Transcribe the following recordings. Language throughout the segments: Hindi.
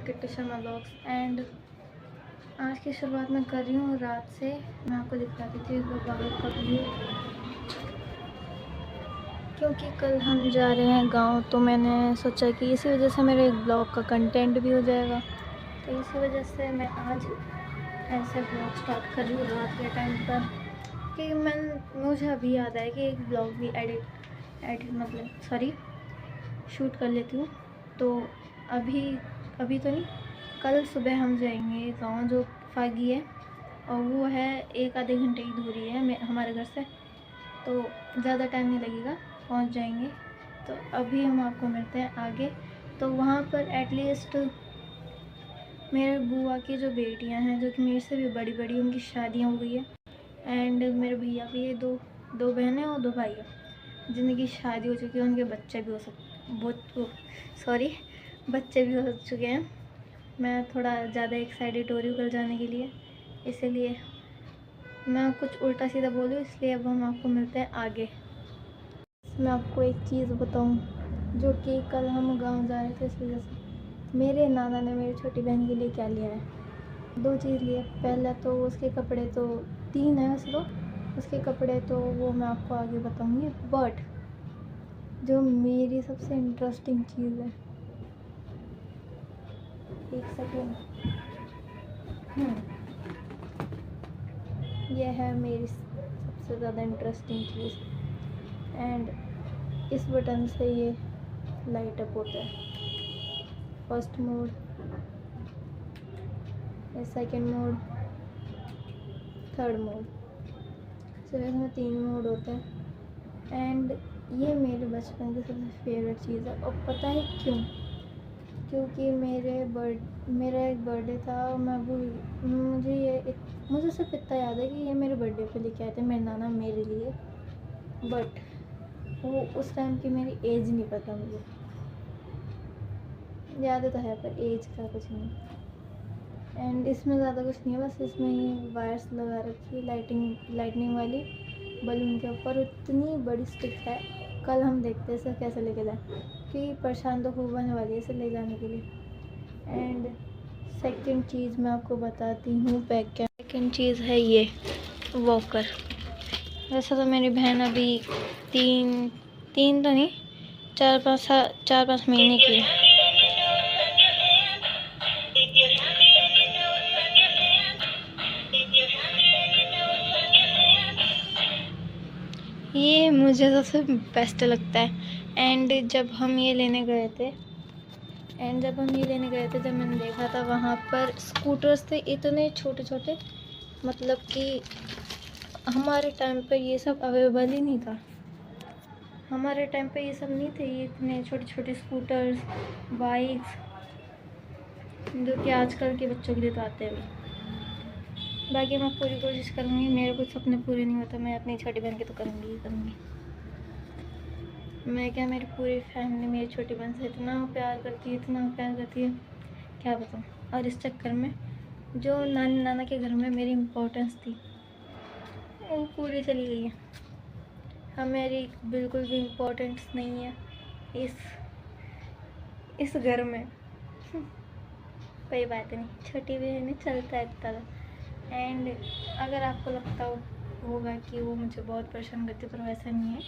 किट्टू शर्मा ब्लॉग्स। एंड आज की शुरुआत मैं कर रही हूँ रात से। मैं आपको दिखाती थी बाहर का व्यू, क्योंकि कल हम जा रहे हैं गांव, तो मैंने सोचा कि इसी वजह से मेरे ब्लॉग का कंटेंट भी हो जाएगा। तो इसी वजह से मैं आज ऐसे ब्लॉग स्टार्ट कर रही हूँ रात के टाइम पर, कि मुझे अभी याद आया कि एक ब्लॉग भी एडिट मतलब सॉरी शूट कर लेती हूँ। तो अभी अभी तो नहीं, कल सुबह हम जाएंगे गांव जो फागी है, और वो है 1 आधे घंटे की दूरी है हमारे घर से, तो ज़्यादा टाइम नहीं लगेगा, पहुंच जाएंगे। तो अभी हम आपको मिलते हैं आगे। तो वहाँ पर एटलीस्ट मेरे बुआ की जो बेटियाँ हैं, जो कि मेरे से भी बड़ी बड़ी, उनकी शादियाँ हो गई है। एंड मेरे भैया की दो बहनें और 2 भाई हैं जिनकी शादी हो चुकी है, उनके बच्चे भी बच्चे भी हो चुके हैं। मैं थोड़ा ज़्यादा एक्साइटेड हो रही हूँ कल जाने के लिए, इसीलिए मैं कुछ उल्टा सीधा बोलूँ, इसलिए अब हम आपको मिलते हैं आगे। मैं आपको एक चीज़ बताऊँ, जो कि कल हम गांव जा रहे थे, इस वजह से मेरे नाना ने मेरी छोटी बहन के लिए क्या लिया है। 2 चीज़ लिए। पहला तो उसके कपड़े, तो 3 है वैसे तो उसके कपड़े, तो वो मैं आपको आगे बताऊँगी। बट जो मेरी सबसे इंटरेस्टिंग चीज़ है, एक सेकेंड, यह है मेरी सबसे ज़्यादा इंटरेस्टिंग चीज़। एंड इस बटन से ये लाइट अप होता है। First mode, second mode, third mode. So इसमें 3 मोड होते हैं। एंड ये मेरे बचपन की सबसे फेवरेट चीज़ है। और पता है क्यों? क्योंकि मेरा एक बर्थडे था, मैं भूल मुझे सिर्फ इतना याद है कि ये मेरे बर्थडे पे लेके आए थे मेरे नाना मेरे लिए। बट वो उस टाइम की मेरी एज नहीं पता मुझे, याद तो है पर एज का कुछ नहीं। एंड इसमें ज़्यादा कुछ नहीं है, बस इसमें ये वायर्स लगा रखी है लाइटनिंग वाली बलून के ऊपर। इतनी बड़ी स्टिक है, कल हम देखते हैं इसे कैसे लेके जाएं, क्योंकि परेशान तो खूब होने वाली है इसे ले जाने के लिए। एंड सेकंड चीज़ मैं आपको बताती हूँ पैक क्या। सेकंड चीज़ है ये वॉकर। वैसे तो मेरी बहन अभी तीन तीन तो नहीं, 4-5 महीने की है। ये मुझे सबसे बेस्ट लगता है। एंड जब हम ये लेने गए थे जब मैंने देखा था वहाँ पर स्कूटर्स थे इतने छोटे छोटे, मतलब कि हमारे टाइम पे ये सब अवेलेबल ही नहीं था। हमारे टाइम पे ये सब नहीं थे, ये इतने छोटे छोटे स्कूटर्स, बाइक्स, जो कि आजकल के बच्चों के लिए तो आते हैं अभी। बाकी मैं पूरी कोशिश करूँगी, मेरे कुछ सपने पूरे नहीं होते, मैं अपनी छोटी बहन के तो करूँगी ही करूँगी। मैं क्या, मेरी पूरी फैमिली मेरी छोटी बहन से इतना प्यार करती है, क्या बताऊँ। और इस चक्कर में जो नानी नाना के घर में मेरी इम्पोर्टेंस थी, वो पूरी चली गई है। अब मेरी बिल्कुल भी इम्पोर्टेंस नहीं है इस घर में। कोई बात नहीं, छोटी बहन चलता है इतना। एंड अगर आपको लगता होगा कि वो मुझे बहुत परेशान करती है, पर वैसा नहीं है।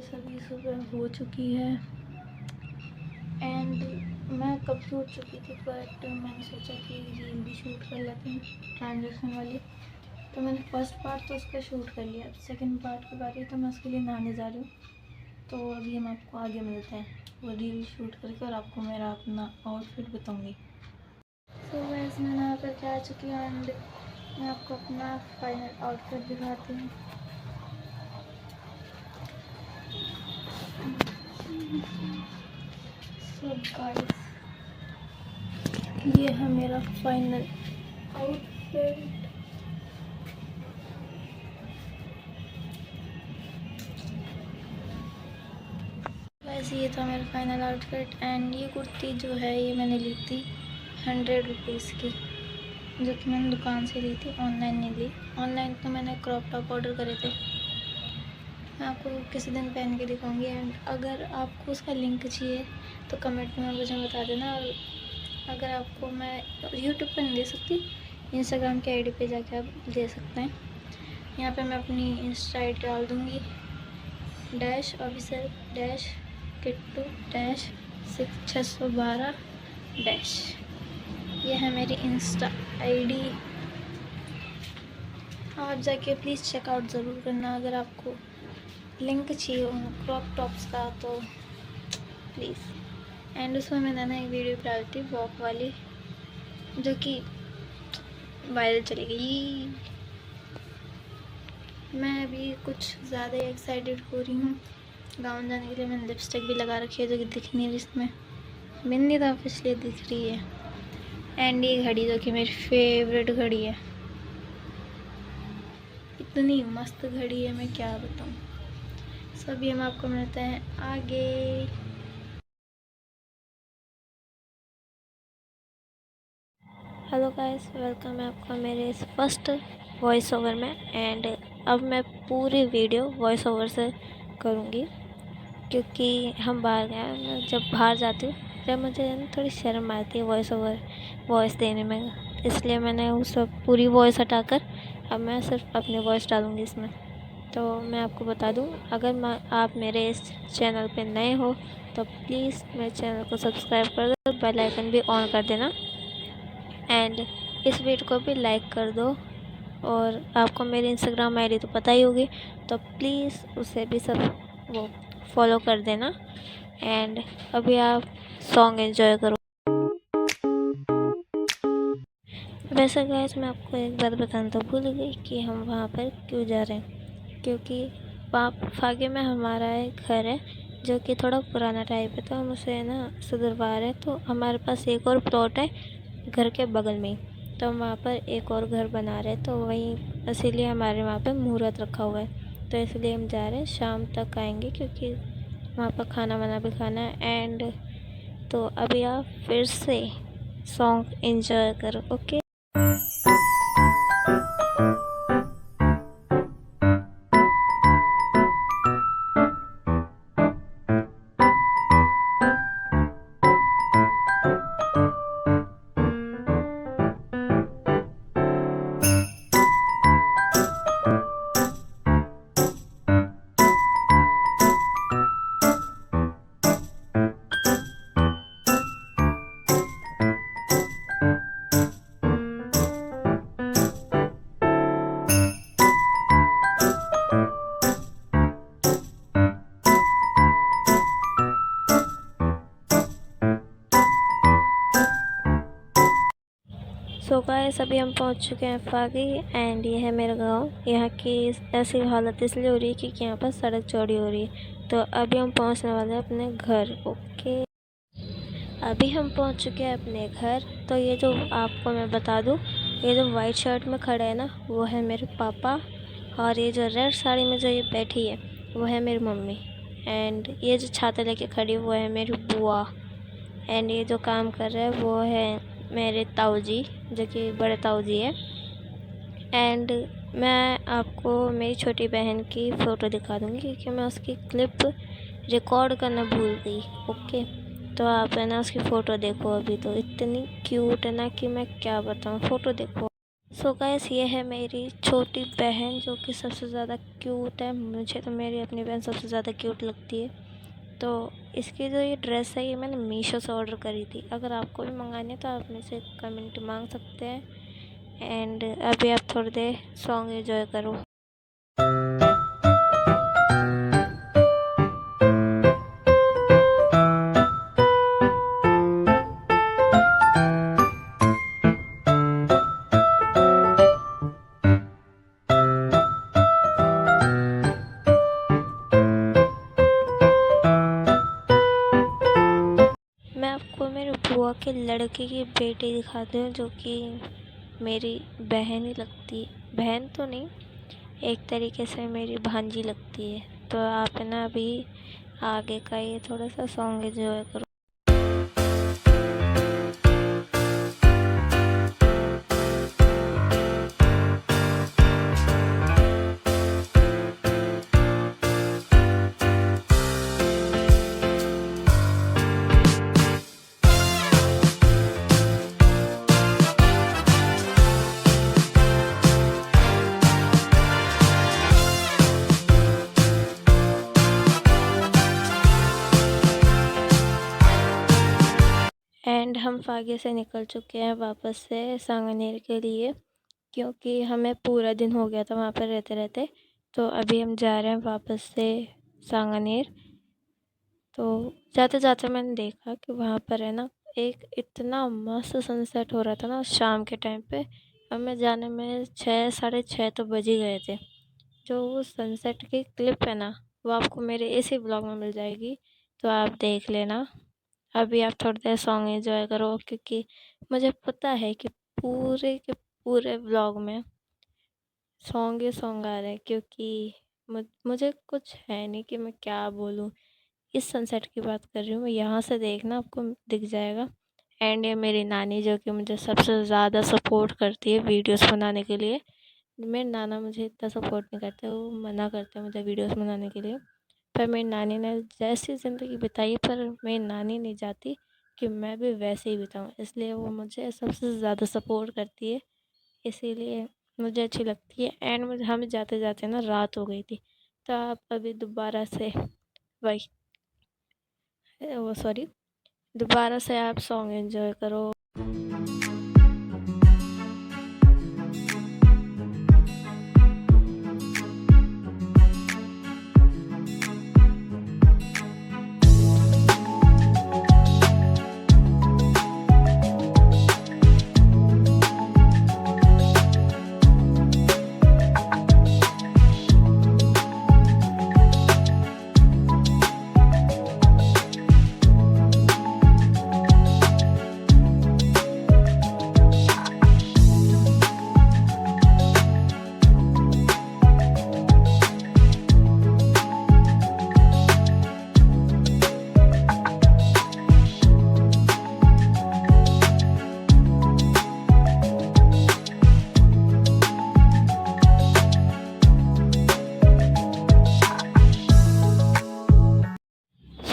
गाइस अभी सुबह हो चुकी है एंड मैं कब की उठ चुकी थी, बट मैंने सोचा कि रील भी शूट कर लेते हैं ट्रांजेक्शन वाली। तो मैंने फर्स्ट पार्ट तो उसका शूट कर लिया, सेकंड पार्ट की बारी तो मैं उसके लिए नहाने जा रही हूँ। तो अभी हम आपको आगे मिलते हैं वो रील शूट करके और आपको मेरा अपना आउटफिट बताऊँगी। तो वैसे मैं नहा करके आ चुकी हूँ एंड मैं आपको अपना फाइनल आउटफिट दिखाती हूँ। सो गाइस ये है मेरा फाइनल आउटफिट। वैसे ये था मेरा फाइनल आउटफिट एंड ये कुर्ती जो है ये मैंने ली थी 100 रुपीज़ की, जो कि मैंने दुकान से ली थी, ऑनलाइन नहीं ली। ऑनलाइन तो मैंने क्रॉप टॉप ऑर्डर करे थे, मैं आपको किसी दिन पहन के दिखाऊंगी। एंड अगर आपको उसका लिंक चाहिए तो कमेंट में मुझे बता देना। और अगर आपको मैं यूट्यूब पर नहीं दे सकती, इंस्टाग्राम के आईडी पे जाके आप दे सकते हैं। यहाँ पे मैं अपनी इंस्टा आईडी डाल दूँगी, dash officer dash Kittu dash 612 dash. ये है मेरी इंस्टा आईडी, आप जाके प्लीज़ चेकआउट ज़रूर करना। अगर आपको लिंक चाहिए क्रॉप टॉप्स का तो प्लीज़। एंड उसमें मैंने ना एक वीडियो डाली थी वॉक वाली, जो कि वायरल चली गई। मैं अभी कुछ ज़्यादा एक्साइटेड हो रही हूँ गाँव जाने के लिए। मैंने लिपस्टिक भी लगा रखी है जो कि दिख नहीं रही, इसमें बिंदी तो इसलिए दिख रही है। एंड ये घड़ी जो कि मेरी फेवरेट घड़ी है, इतनी मस्त घड़ी है मैं क्या बताऊँ। सभी हम आपको मिलते हैं आगे। हेलो गाइस, वेलकम है आपका मेरे इस फर्स्ट वॉइस ओवर में। एंड अब मैं पूरी वीडियो वॉइस ओवर से करूँगी, क्योंकि हम बाहर गए। मैं जब बाहर जाती हूँ जब मुझे थोड़ी शर्म आती है वॉइस देने में, इसलिए मैंने उस पूरी वॉइस हटाकर अब मैं सिर्फ अपनी वॉइस डालूँगी इसमें। तो मैं आपको बता दूँ, अगर आप मेरे इस चैनल पे नए हो तो प्लीज़ मेरे चैनल को सब्सक्राइब कर दो, बेल आइकन भी ऑन कर देना एंड इस वीडियो को भी लाइक कर दो। और आपको मेरी इंस्टाग्राम आईडी तो पता ही होगी, तो प्लीज़ उसे भी सब वो फॉलो कर देना। एंड अभी आप सॉन्ग एंजॉय करो। वैसे गाइस मैं आपको एक बात बताना तो भूल गई कि हम वहाँ पर क्यों जा रहे हैं, क्योंकि वहाँ फागे में हमारा एक घर है जो कि थोड़ा पुराना टाइप है, तो हम उसे ना सुधरवा रहे हैं। तो हमारे पास एक और प्लॉट है घर के बगल में ही, तो हम वहाँ पर एक और घर बना रहे हैं। तो वहीं इसीलिए हमारे वहाँ पे मुहूर्त रखा हुआ है, तो इसलिए हम जा रहे हैं। शाम तक आएंगे क्योंकि वहाँ पर खाना वाना भी खाना है। एंड तो अभी आप फिर से सॉन्ग एंजॉय करो, ओके। सो गाइस अभी हम पहुंच चुके हैं फागी एंड ये है मेरा गांव। यहाँ की ऐसी हालत इसलिए हो रही है क्योंकि यहाँ पर सड़क चौड़ी हो रही है। तो अभी हम पहुंचने वाले हैं अपने घर, ओके। अभी हम पहुंच चुके हैं अपने घर। तो ये जो आपको मैं बता दूं, ये जो वाइट शर्ट में खड़े हैं ना, वो है मेरे पापा। और ये जो रेड साड़ी में जो ये बैठी है वो है मेरी मम्मी। एंड ये जो छाता लेके खड़ी है वो है मेरी बुआ। एंड ये जो काम कर रहा है वो है मेरे ताऊ जी, जो कि बड़े ताऊ जी है। एंड मैं आपको मेरी छोटी बहन की फ़ोटो दिखा दूँगी क्योंकि मैं उसकी क्लिप रिकॉर्ड करना भूल गई, ओके। तो आप है ना उसकी फ़ोटो देखो, अभी तो इतनी क्यूट है ना कि मैं क्या बताऊँ, फ़ोटो देखो। सो गाइस, ये है मेरी छोटी बहन जो कि सबसे ज़्यादा क्यूट है। मुझे तो मेरी अपनी बहन सबसे ज़्यादा क्यूट लगती है। तो इसकी जो ये ड्रेस है ये मैंने मीशो से ऑर्डर करी थी। अगर आपको भी मंगानी है तो आप मेरे से कमेंट मांग सकते हैं। एंड अभी आप थोड़ी देर सॉन्ग एंजॉय करो। मैं आपको मेरे बुआ के लड़के की बेटी दिखाती हूँ जो कि मेरी बहन ही लगती है। बहन तो नहीं, एक तरीके से मेरी भांजी लगती है। तो आप है ना अभी आगे का ये थोड़ा सा सॉन्ग एंजॉय करो। एंड हम फागे से निकल चुके हैं वापस से सांगनेर के लिए, क्योंकि हमें पूरा दिन हो गया था वहाँ पर रहते रहते। तो अभी हम जा रहे हैं वापस से सांगनेर। तो जाते जाते मैंने देखा कि वहाँ पर है ना एक इतना मस्त सनसेट हो रहा था ना शाम के टाइम पे। हमें जाने में 6 साढ़े 6 तो बज ही गए थे। जो वो सनसेट की क्लिप है ना वो आपको मेरे इसी ब्लॉग में मिल जाएगी, तो आप देख लेना। अभी आप थोड़ी देर सॉन्ग एंजॉय करो, क्योंकि मुझे पता है कि पूरे के पूरे व्लॉग में सॉन्ग ही सॉन्ग आ रहे हैं। क्योंकि मुझे कुछ है नहीं कि मैं क्या बोलूँ। इस सनसेट की बात कर रही हूँ मैं, यहाँ से देखना आपको दिख जाएगा। एंड ये मेरी नानी जो कि मुझे सबसे ज़्यादा सपोर्ट करती है वीडियोस बनाने के लिए। मेरे नाना मुझे इतना सपोर्ट नहीं करते, वो मना करते हैं मुझे वीडियोस बनाने के लिए। पर मेरी नानी ने जैसी ज़िंदगी बिताई, पर मेरी नानी नहीं चाहती कि मैं भी वैसे ही बिताऊँ, इसलिए वो मुझे सबसे ज़्यादा सपोर्ट करती है। इसीलिए मुझे अच्छी लगती है। एंड मुझे हम जाते जाते ना रात हो गई थी। तो आप अभी दोबारा से वही वो सॉरी दोबारा से आप सॉन्ग एंजॉय करो।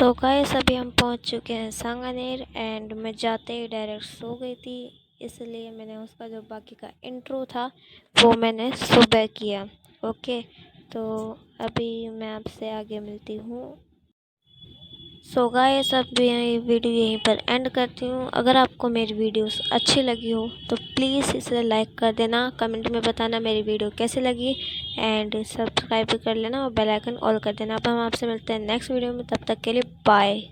सो गाइस, अभी हम पहुंच चुके हैं सांगानेर। एंड मैं जाते ही डायरेक्ट सो गई थी, इसलिए मैंने उसका जो बाकी का इंट्रो था वो मैंने सुबह किया। ओके, तो अभी मैं आपसे आगे मिलती हूँ। सो गाइस, अब ये वीडियो यहीं पर एंड करती हूँ। अगर आपको मेरी वीडियोस अच्छी लगी हो तो प्लीज़ इसे लाइक कर देना, कमेंट में बताना मेरी वीडियो कैसी लगी। एंड सब्सक्राइब भी कर लेना और बेल आइकन ऑल कर देना। अब हम आपसे मिलते हैं नेक्स्ट वीडियो में, तब तक के लिए बाय।